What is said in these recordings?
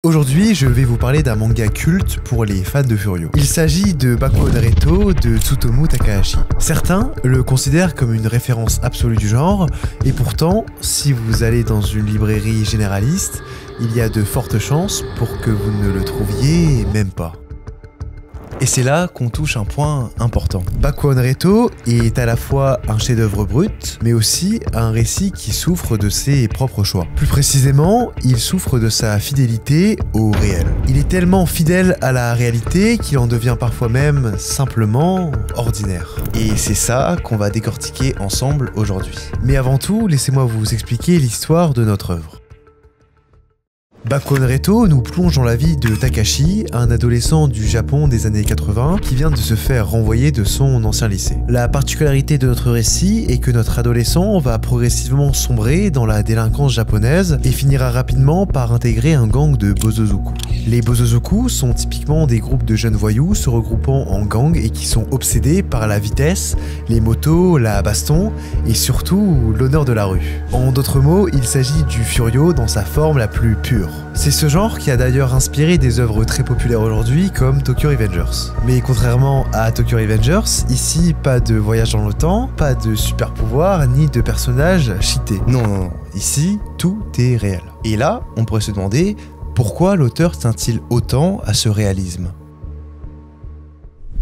Aujourd'hui, je vais vous parler d'un manga culte pour les fans de Furio. Il s'agit de Bakuo Naruto de Tsutomu Takahashi. Certains le considèrent comme une référence absolue du genre, et pourtant, si vous allez dans une librairie généraliste, il y a de fortes chances pour que vous ne le trouviez même pas. Et c'est là qu'on touche un point important. Bakuo Naruto est à la fois un chef-d'œuvre brut, mais aussi un récit qui souffre de ses propres choix. Plus précisément, il souffre de sa fidélité au réel. Il est tellement fidèle à la réalité qu'il en devient parfois même simplement ordinaire. Et c'est ça qu'on va décortiquer ensemble aujourd'hui. Mais avant tout, laissez-moi vous expliquer l'histoire de notre œuvre. Bakuo Naruto nous plonge dans la vie de Takashi, un adolescent du Japon des années 80 qui vient de se faire renvoyer de son ancien lycée. La particularité de notre récit est que notre adolescent va progressivement sombrer dans la délinquance japonaise et finira rapidement par intégrer un gang de Bosozoku. Les Bosozoku sont typiquement des groupes de jeunes voyous se regroupant en gang et qui sont obsédés par la vitesse, les motos, la baston et surtout l'honneur de la rue. En d'autres mots, il s'agit du Furio dans sa forme la plus pure. C'est ce genre qui a d'ailleurs inspiré des œuvres très populaires aujourd'hui comme Tokyo Revengers. Mais contrairement à Tokyo Revengers, ici pas de voyage dans le temps, pas de super pouvoir ni de personnages cheatés. Non, ici tout est réel. Et là, on pourrait se demander pourquoi l'auteur tient-il autant à ce réalisme.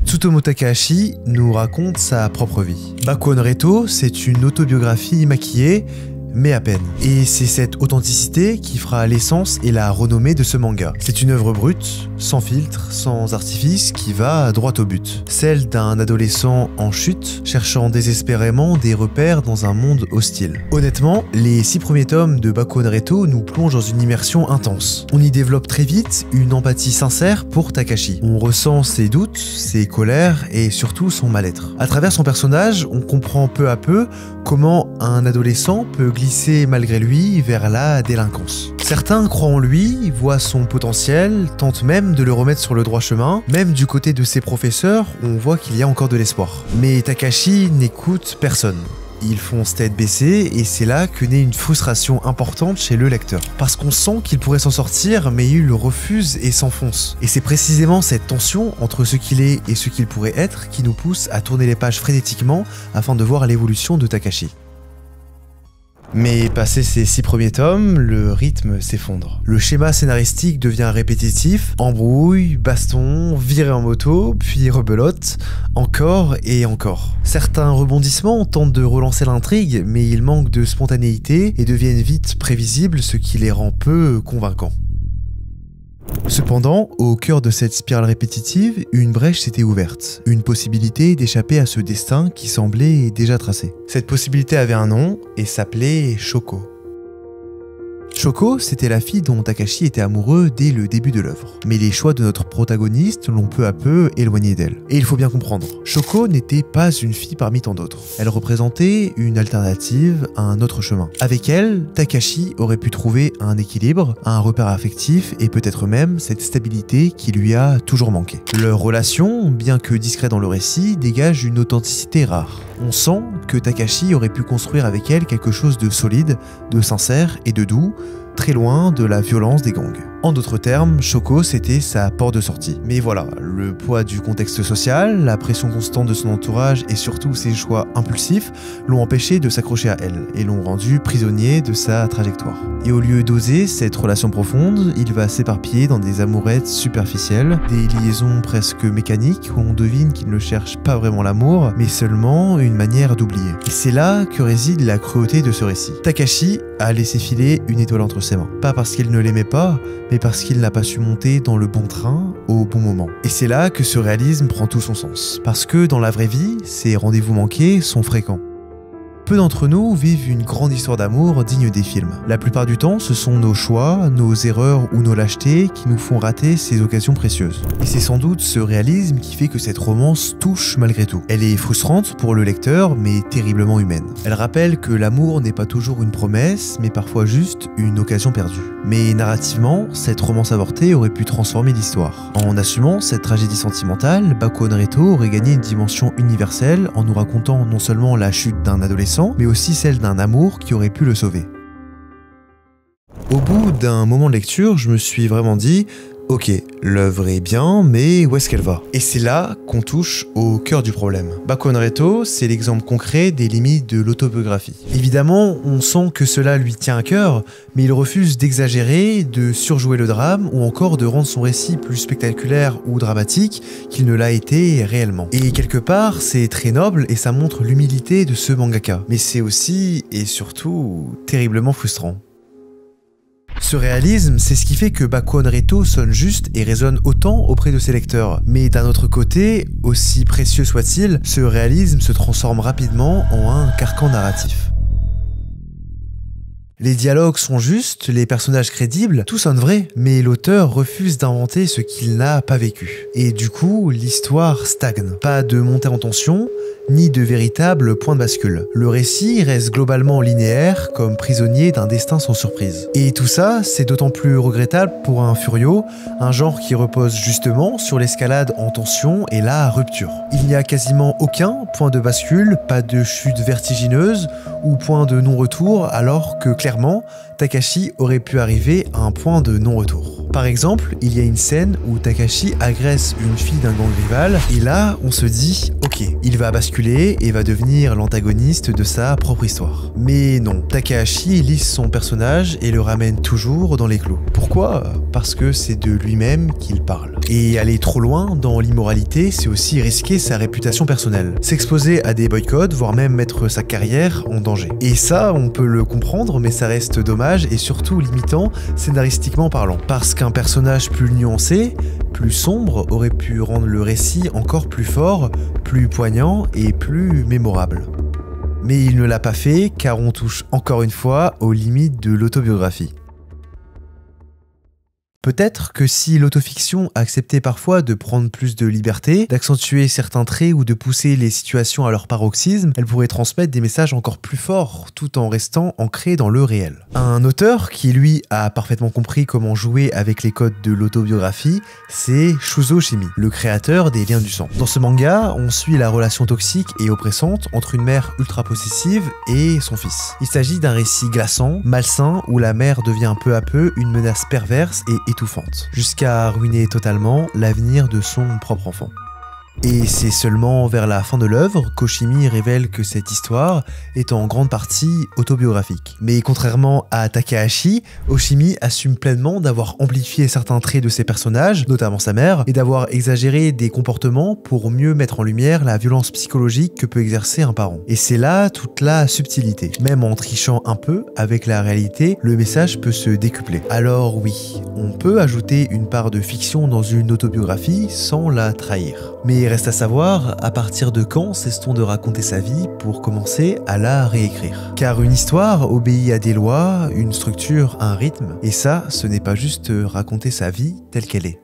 Tsutomu Takahashi nous raconte sa propre vie. Bakuo Naruto, c'est une autobiographie maquillée, mais à peine. Et c'est cette authenticité qui fera l'essence et la renommée de ce manga. C'est une œuvre brute, sans filtre, sans artifice, qui va droit au but. Celle d'un adolescent en chute, cherchant désespérément des repères dans un monde hostile. Honnêtement, les 6 premiers tomes de Bakuo Naruto nous plongent dans une immersion intense. On y développe très vite une empathie sincère pour Takashi. On ressent ses doutes, ses colères et surtout son mal-être. À travers son personnage, on comprend peu à peu comment un adolescent peut glisser malgré lui vers la délinquance. Certains croient en lui, voient son potentiel, tentent même de le remettre sur le droit chemin. Même du côté de ses professeurs, on voit qu'il y a encore de l'espoir. Mais Takashi n'écoute personne. Ils fonce tête baissée et c'est là que naît une frustration importante chez le lecteur. Parce qu'on sent qu'il pourrait s'en sortir mais il le refuse et s'enfonce. Et c'est précisément cette tension entre ce qu'il est et ce qu'il pourrait être qui nous pousse à tourner les pages frénétiquement afin de voir l'évolution de Takashi. Mais passé ces 6 premiers tomes, le rythme s'effondre. Le schéma scénaristique devient répétitif, embrouille, baston, virée en moto, puis rebelote, encore et encore. Certains rebondissements tentent de relancer l'intrigue, mais ils manquent de spontanéité et deviennent vite prévisibles, ce qui les rend peu convaincants. Cependant, au cœur de cette spirale répétitive, une brèche s'était ouverte, une possibilité d'échapper à ce destin qui semblait déjà tracé. Cette possibilité avait un nom et s'appelait Shoko. Shoko, c'était la fille dont Takashi était amoureux dès le début de l'œuvre. Mais les choix de notre protagoniste l'ont peu à peu éloigné d'elle. Et il faut bien comprendre, Shoko n'était pas une fille parmi tant d'autres. Elle représentait une alternative à un autre chemin. Avec elle, Takashi aurait pu trouver un équilibre, un repère affectif et peut-être même cette stabilité qui lui a toujours manqué. Leur relation, bien que discrète dans le récit, dégage une authenticité rare. On sent que Takashi aurait pu construire avec elle quelque chose de solide, de sincère et de doux, très loin de la violence des gangs. En d'autres termes, Shoko, c'était sa porte de sortie. Mais voilà, le poids du contexte social, la pression constante de son entourage et surtout ses choix impulsifs l'ont empêché de s'accrocher à elle et l'ont rendu prisonnier de sa trajectoire. Et au lieu d'oser cette relation profonde, il va s'éparpiller dans des amourettes superficielles, des liaisons presque mécaniques où on devine qu'il ne cherche pas vraiment l'amour, mais seulement une manière d'oublier. Et c'est là que réside la cruauté de ce récit. Takashi a laissé filer une étoile entre ses mains. Pas parce qu'il ne l'aimait pas, mais parce qu'il n'a pas su monter dans le bon train au bon moment. Et c'est là que ce réalisme prend tout son sens. Parce que dans la vraie vie, ces rendez-vous manqués sont fréquents. Peu d'entre nous vivent une grande histoire d'amour digne des films. La plupart du temps, ce sont nos choix, nos erreurs ou nos lâchetés qui nous font rater ces occasions précieuses. Et c'est sans doute ce réalisme qui fait que cette romance touche malgré tout. Elle est frustrante pour le lecteur, mais terriblement humaine. Elle rappelle que l'amour n'est pas toujours une promesse, mais parfois juste une occasion perdue. Mais narrativement, cette romance avortée aurait pu transformer l'histoire. En assumant cette tragédie sentimentale, Bakuo Naruto aurait gagné une dimension universelle en nous racontant non seulement la chute d'un adolescent, mais aussi celle d'un amour qui aurait pu le sauver. Au bout d'un moment de lecture, je me suis vraiment dit ok, l'œuvre est bien, mais où est-ce qu'elle va? Et c'est là qu'on touche au cœur du problème. Bakuon Reto, c'est l'exemple concret des limites de l'autobiographie. Évidemment, on sent que cela lui tient à cœur, mais il refuse d'exagérer, de surjouer le drame, ou encore de rendre son récit plus spectaculaire ou dramatique qu'il ne l'a été réellement. Et quelque part, c'est très noble et ça montre l'humilité de ce mangaka. Mais c'est aussi, et surtout, terriblement frustrant. Ce réalisme, c'est ce qui fait que Bakuon Reto sonne juste et résonne autant auprès de ses lecteurs. Mais d'un autre côté, aussi précieux soit-il, ce réalisme se transforme rapidement en un carcan narratif. Les dialogues sont justes, les personnages crédibles, tout sonne vrai, mais l'auteur refuse d'inventer ce qu'il n'a pas vécu. Et du coup, l'histoire stagne. Pas de montée en tension, ni de véritable point de bascule. Le récit reste globalement linéaire, comme prisonnier d'un destin sans surprise. Et tout ça, c'est d'autant plus regrettable pour un Furio, un genre qui repose justement sur l'escalade en tension et la rupture. Il n'y a quasiment aucun point de bascule, pas de chute vertigineuse ou point de non-retour, alors que clairement, Takashi aurait pu arriver à un point de non-retour. Par exemple, il y a une scène où Takashi agresse une fille d'un gang rival, et là, on se dit, ok, il va basculer et va devenir l'antagoniste de sa propre histoire. Mais non, Takahashi lisse son personnage et le ramène toujours dans les clous. Pourquoi? Parce que c'est de lui-même qu'il parle. Et aller trop loin dans l'immoralité, c'est aussi risquer sa réputation personnelle. S'exposer à des boycotts, voire même mettre sa carrière en danger. Et ça, on peut le comprendre, mais ça reste dommage et surtout limitant scénaristiquement parlant. Parce qu'un personnage plus nuancé, plus sombre, aurait pu rendre le récit encore plus fort, plus poignant et plus mémorable. Mais il ne l'a pas fait car on touche encore une fois aux limites de l'autobiographie. Peut-être que si l'autofiction acceptait parfois de prendre plus de liberté, d'accentuer certains traits ou de pousser les situations à leur paroxysme, elle pourrait transmettre des messages encore plus forts tout en restant ancré dans le réel. Un auteur qui lui a parfaitement compris comment jouer avec les codes de l'autobiographie, c'est Shuzo Shimi, le créateur des Liens du sang. Dans ce manga, on suit la relation toxique et oppressante entre une mère ultra possessive et son fils. Il s'agit d'un récit glaçant, malsain, où la mère devient peu à peu une menace perverse et étouffante, jusqu'à ruiner totalement l'avenir de son propre enfant. Et c'est seulement vers la fin de l'œuvre qu'Oshimi révèle que cette histoire est en grande partie autobiographique. Mais contrairement à Takahashi, Oshimi assume pleinement d'avoir amplifié certains traits de ses personnages, notamment sa mère, et d'avoir exagéré des comportements pour mieux mettre en lumière la violence psychologique que peut exercer un parent. Et c'est là toute la subtilité. Même en trichant un peu avec la réalité, le message peut se décupler. Alors oui, on peut ajouter une part de fiction dans une autobiographie sans la trahir. Mais reste à savoir, à partir de quand cesse-t-on de raconter sa vie pour commencer à la réécrire? Car une histoire obéit à des lois, une structure, un rythme, et ça, ce n'est pas juste raconter sa vie telle qu'elle est.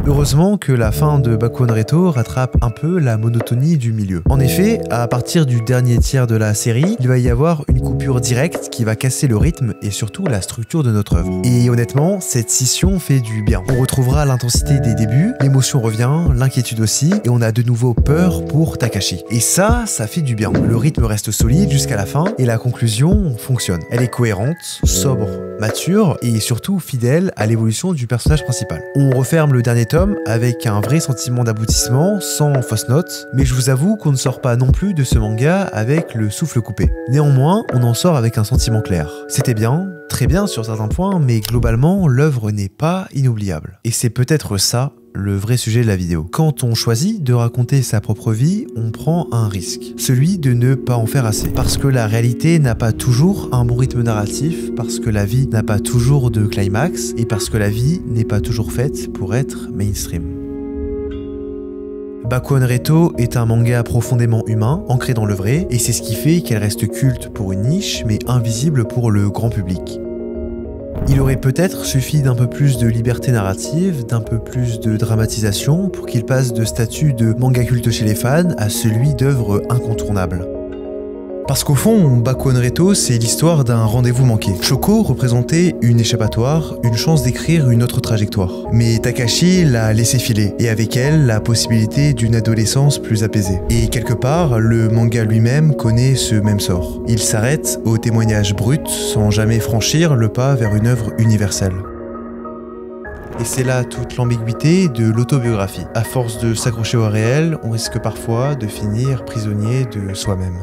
Heureusement que la fin de Bakuon Reto rattrape un peu la monotonie du milieu. En effet, à partir du dernier tiers de la série, il va y avoir une coupure directe qui va casser le rythme et surtout la structure de notre œuvre. Et honnêtement, cette scission fait du bien. On retrouvera l'intensité des débuts, l'émotion revient, l'inquiétude aussi, et on a de nouveau peur pour Takashi. Et ça fait du bien. Le rythme reste solide jusqu'à la fin et la conclusion fonctionne. Elle est cohérente, sobre, mature et surtout fidèle à l'évolution du personnage principal. On referme le dernier tome avec un vrai sentiment d'aboutissement, sans fausse note, mais je vous avoue qu'on ne sort pas non plus de ce manga avec le souffle coupé. Néanmoins, on en sort avec un sentiment clair. C'était bien, très bien sur certains points, mais globalement, l'œuvre n'est pas inoubliable. Et c'est peut-être ça le vrai sujet de la vidéo. Quand on choisit de raconter sa propre vie, on prend un risque. Celui de ne pas en faire assez. Parce que la réalité n'a pas toujours un bon rythme narratif, parce que la vie n'a pas toujours de climax, et parce que la vie n'est pas toujours faite pour être mainstream. Bakuon Reto est un manga profondément humain, ancré dans le vrai, et c'est ce qui fait qu'elle reste culte pour une niche, mais invisible pour le grand public. Il aurait peut-être suffi d'un peu plus de liberté narrative, d'un peu plus de dramatisation pour qu'il passe de statut de manga culte chez les fans à celui d'œuvre incontournable. Parce qu'au fond, Baku Onreto, c'est l'histoire d'un rendez-vous manqué. Shoko représentait une échappatoire, une chance d'écrire une autre trajectoire. Mais Takashi l'a laissé filer, et avec elle, la possibilité d'une adolescence plus apaisée. Et quelque part, le manga lui-même connaît ce même sort. Il s'arrête au témoignage brut, sans jamais franchir le pas vers une œuvre universelle. Et c'est là toute l'ambiguïté de l'autobiographie. À force de s'accrocher au réel, on risque parfois de finir prisonnier de soi-même.